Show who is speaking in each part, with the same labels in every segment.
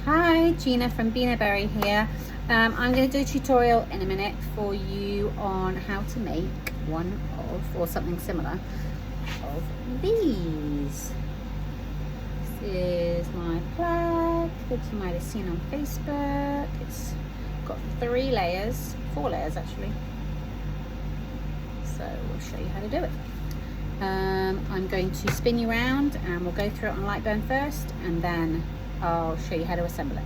Speaker 1: Hi, Gina from Beanerberry here. I'm going to do a tutorial in a minute for you on how to make one of, or something similar, of these. This is my plaque that you might have seen on Facebook. It's got 4 layers actually. So we'll show you how to do it. I'm going to spin you around and we'll go through it on LightBurn first, and then I'll show you how to assemble it.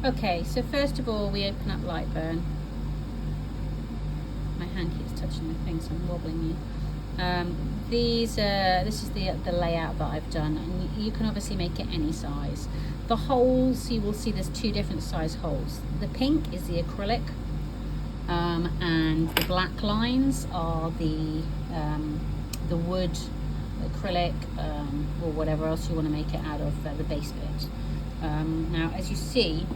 Speaker 1: Okay, so first of all we open up LightBurn. My hand keeps touching the thing, so I'm wobbling you. This is the layout that I've done, and you can obviously make it any size. The holes, you will see there's 2 different size holes. The pink is the acrylic, and the black lines are the wood, acrylic, or whatever else you want to make it out of, the base bit. Now, as you see,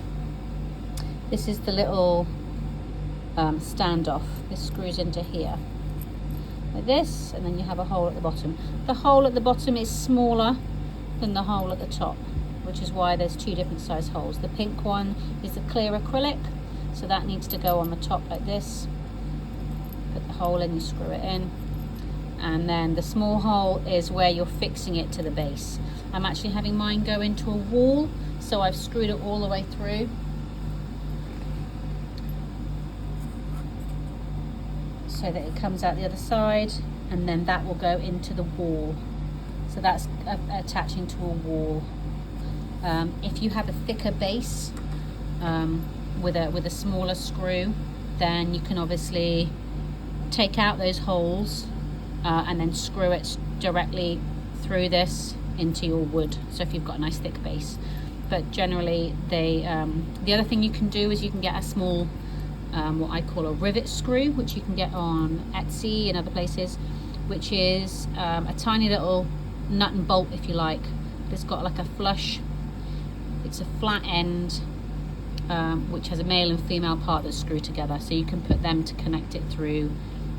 Speaker 1: this is the little standoff. This screws into here like this, and then you have a hole at the bottom. The hole at the bottom is smaller than the hole at the top, which is why there's 2 different size holes. The pink one is the clear acrylic, so that needs to go on the top like this. Put the hole in, you screw it in, and then the small hole is where you're fixing it to the base. I'm actually having mine go into a wall, so I've screwed it all the way through, so that it comes out the other side, and then that will go into the wall. So that's attaching to a wall. If you have a thicker base with a smaller screw, then you can obviously take out those holes and then screw it directly through this into your wood. So if you've got a nice thick base, but generally the other thing you can do is you can get a small what I call a rivet screw, which you can get on Etsy and other places, which is a tiny little nut and bolt, if you like. It's got like a flush, it's a flat end, which has a male and female part that's screwed together, so you can put them to connect it through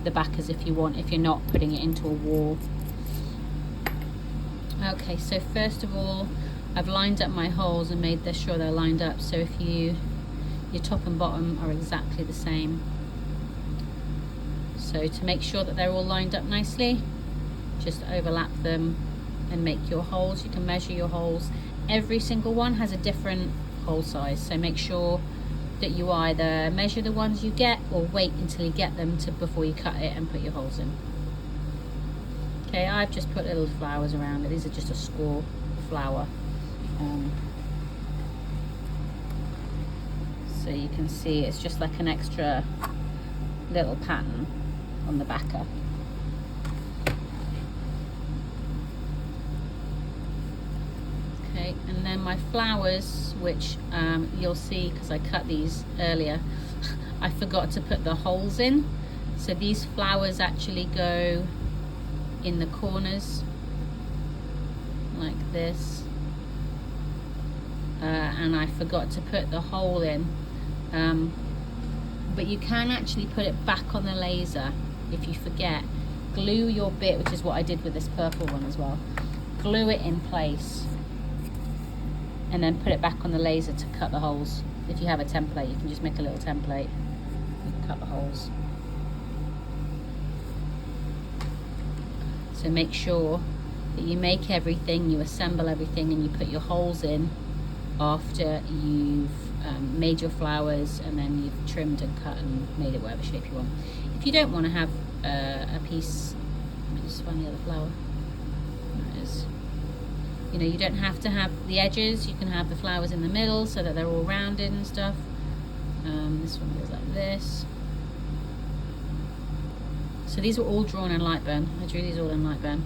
Speaker 1: the backers if you want, if you're not putting it into a wall. Okay, so first of all, I've lined up my holes and made sure they're lined up, so if your top and bottom are exactly the same. So to make sure that they're all lined up nicely, just overlap them and make your holes. You can measure your holes. Every single one has a different hole size, so make sure that you either measure the ones you get or wait until you get them before you cut it and put your holes in. Okay, I've just put little flowers around it. These are just a score flower. So you can see it's just like an extra little pattern on the backer. Okay, and then my flowers, which you'll see because I cut these earlier, I forgot to put the holes in. So these flowers actually go in the corners like this, and I forgot to put the hole in. But you can actually put it back on the laser if you forget. Glue your bit, which is what I did with this purple one as well. Glue it in place and then put it back on the laser to cut the holes. If you have a template, you can just make a little template and cut the holes. So make sure that you make everything, you assemble everything, and you put your holes in after you've made your flowers, and then you've trimmed and cut and made it whatever shape you want. If you don't want to have a piece, let me just find the other flower. There it is. You know, you don't have to have the edges. You can have the flowers in the middle so that they're all rounded and stuff. This one goes like this. So these were all drawn in LightBurn. I drew these all in LightBurn,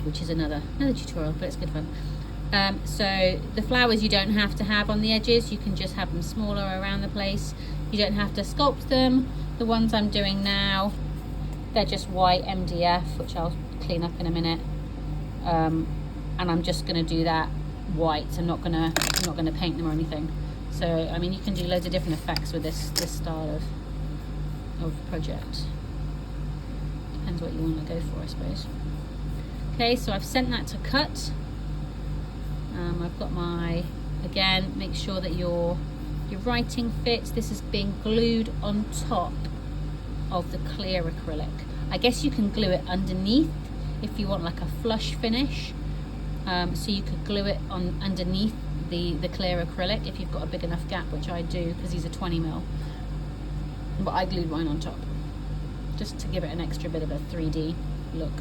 Speaker 1: which is another tutorial, but it's good fun. So the flowers you don't have to have on the edges. You can just have them smaller around the place. You don't have to sculpt them. The ones I'm doing now, they're just white MDF, which I'll clean up in a minute. And I'm just going to do that white. I'm not going to paint them or anything. So I mean, you can do loads of different effects with this style of project. Depends what you want to go for, I suppose. Okay, so I've sent that to cut. I've got my, again, make sure that your writing fits. This is being glued on top of the clear acrylic. I guess you can glue it underneath if you want like a flush finish. So you could glue it on underneath the clear acrylic if you've got a big enough gap, which I do because these are 20mm. But I glued mine on top just to give it an extra bit of a 3D look.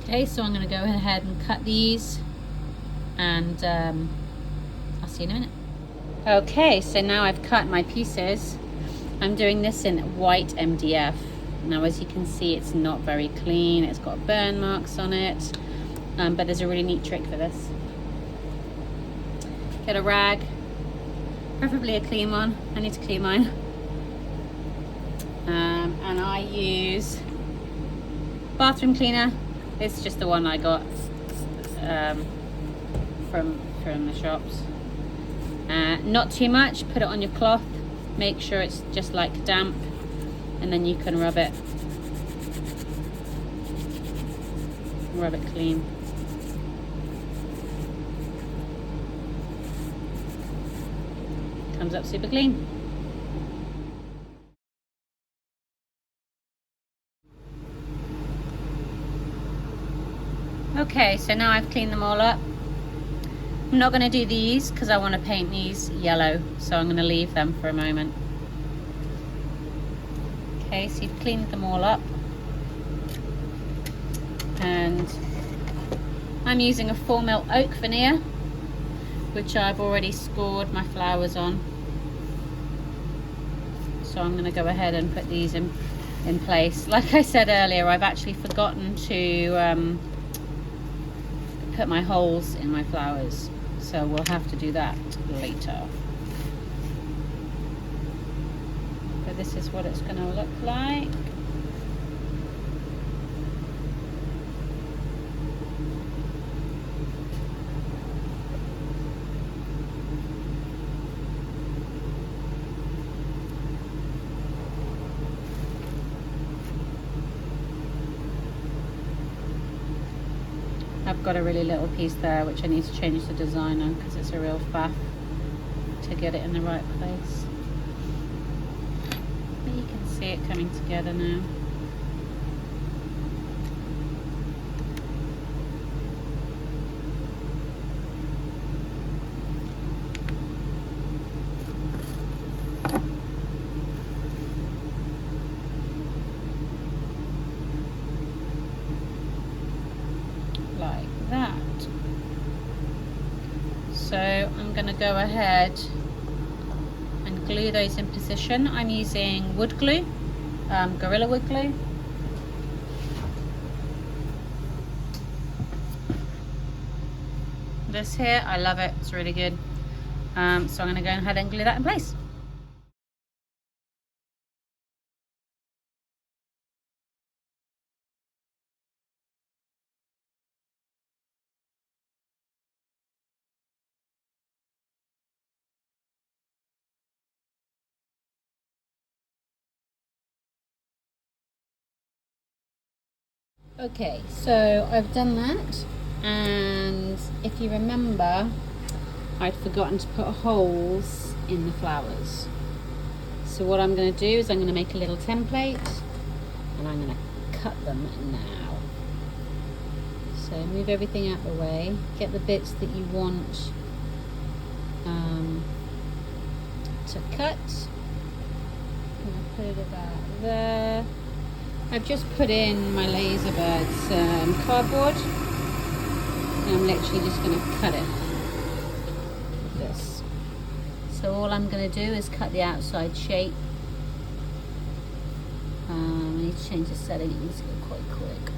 Speaker 1: Okay, so I'm going to go ahead and cut these, and I'll see you in a minute. Okay, so now I've cut my pieces. I'm doing this in white MDF. Now, as you can see, it's not very clean. It's got burn marks on it, but there's a really neat trick for this. Get a rag, preferably a clean one. I need to clean mine. And I use bathroom cleaner. It's just the one I got from the shops. Not too much. Put it on your cloth. Make sure it's just like damp, and then you can rub it clean. Comes up super clean. Okay, so now I've cleaned them all up. I'm not going to do these because I want to paint these yellow, so I'm going to leave them for a moment. Okay, so you've cleaned them all up, and I'm using a 4mm oak veneer, which I've already scored my flowers on. So I'm going to go ahead and put these in place. Like I said earlier, I've actually forgotten to put my holes in my flowers, so we'll have to do that later. But this is what it's going to look like. I've got a really little piece there which I need to change the design on because it's a real faff to get it in the right place. But you can see it coming together now. That. So I'm going to go ahead and glue those in position. I'm using wood glue, Gorilla Wood glue. This here, I love it, it's really good. So I'm going to go ahead and glue that in place. Okay, so I've done that, and if you remember, I'd forgotten to put holes in the flowers. So what I'm going to do is I'm going to make a little template, and I'm going to cut them now. So move everything out of the way, get the bits that you want to cut. I'm going to put it about there. I've just put in my laser bird's cardboard, and I'm literally just going to cut it with this. So all I'm going to do is cut the outside shape. I need to change the setting, it needs to go quite quick.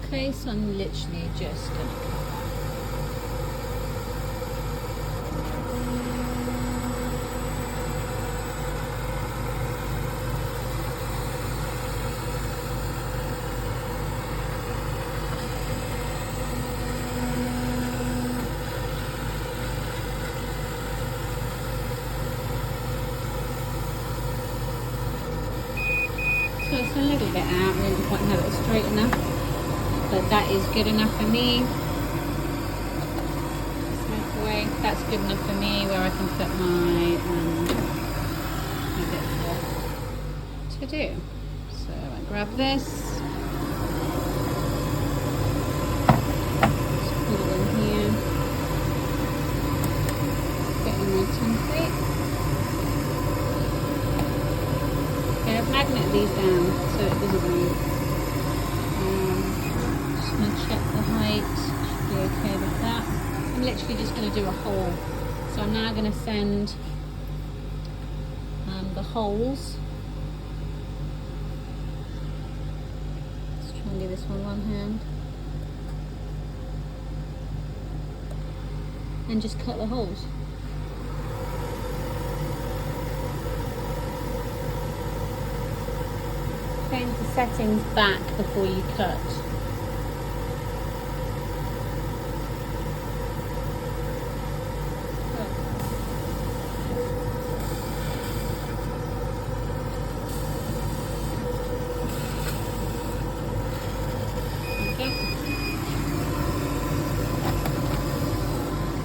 Speaker 1: Okay, so I'm literally just going to cut. So it's a little out. I didn't quite have it straight enough, but that is good enough for me. Smoke away. That's good enough for me where I can put my bit to do. So I grab this, just put it in here, get in my template. Okay, I've magneted these down so it doesn't move. Just going to check the height, should be okay with that. I'm literally just going to do a hole. So I'm now going to send the holes. Let's try and do this one hand. And just cut the holes. Change the settings back before you cut.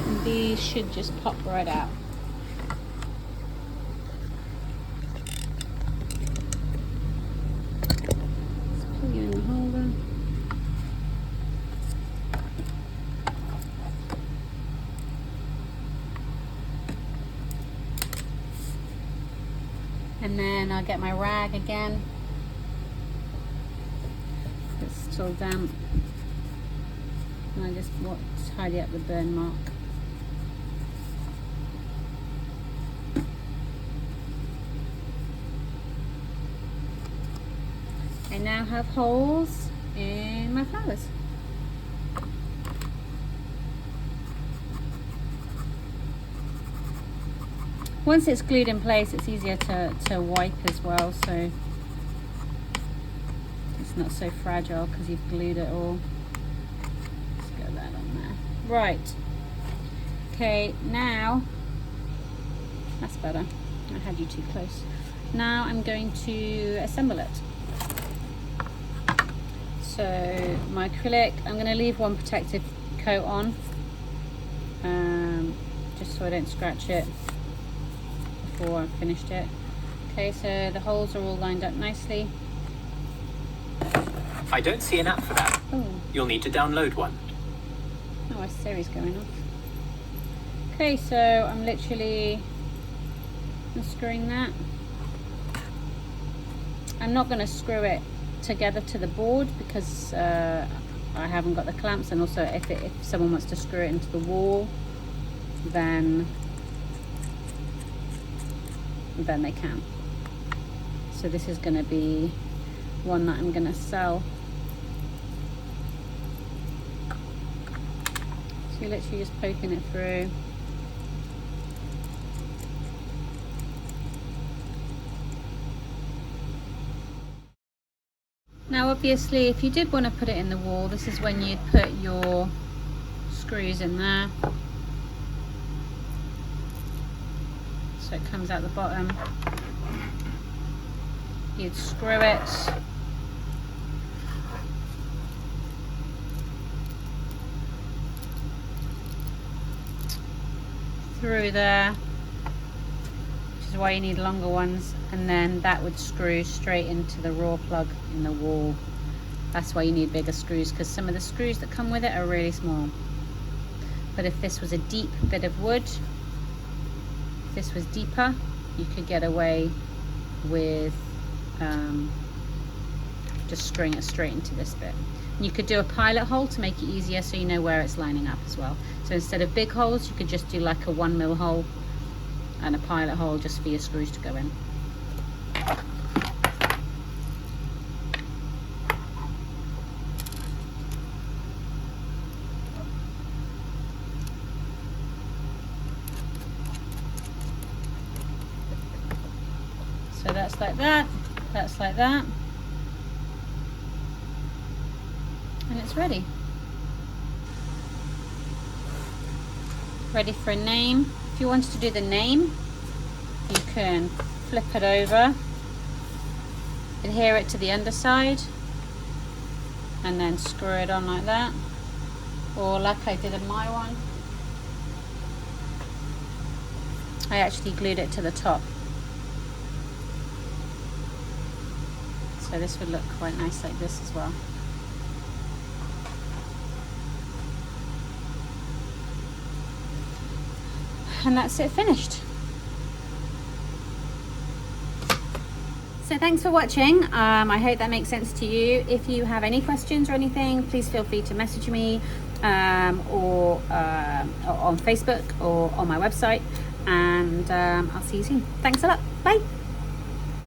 Speaker 1: And these should just pop right out. And then I'll get my rag again. It's still damp. And I just want to tidy up the burn mark. I now have holes in my flowers. Once it's glued in place, it's easier to wipe as well, so it's not so fragile because you've glued it all. Let's get that on there. Right. Okay, now, that's better. I had you too close. Now I'm going to assemble it. So my acrylic, I'm going to leave one protective coat on, just so I don't scratch it before I've finished it. Okay, so the holes are all lined up nicely.
Speaker 2: I don't see an app for that.
Speaker 1: Oh.
Speaker 2: You'll need to download one.
Speaker 1: Oh, my Siri's going off. Okay, so I'm literally unscrewing that. I'm not going to screw it together to the board because I haven't got the clamps, and also if someone wants to screw it into the wall, then they can. So this is going to be one that I'm going to sell. So you're literally just poking it through. Now obviously if you did want to put it in the wall, this is when you'd put your screws in there. So it comes out the bottom. You'd screw it. Through there, which is why you need longer ones, and then that would screw straight into the raw plug in the wall. That's why you need bigger screws, because some of the screws that come with it are really small. But if this was a deep bit of wood, if this was deeper, you could get away with just screwing it straight into this bit. And you could do a pilot hole to make it easier so you know where it's lining up as well. So instead of big holes, you could just do like a 1mm hole and a pilot hole just for your screws to go in. So that's like that, that's like that, and it's ready. Ready for a name. If you wanted to do the name, you can flip it over adhere it to the underside and then screw it on like that, or like I did in my one, I actually glued it to the top. So this would look quite nice like this as well. And that's it, finished. So thanks for watching. I hope that makes sense to you. If you have any questions or anything, please feel free to message me or on Facebook or on my website, and I'll see you soon. Thanks a lot. Bye.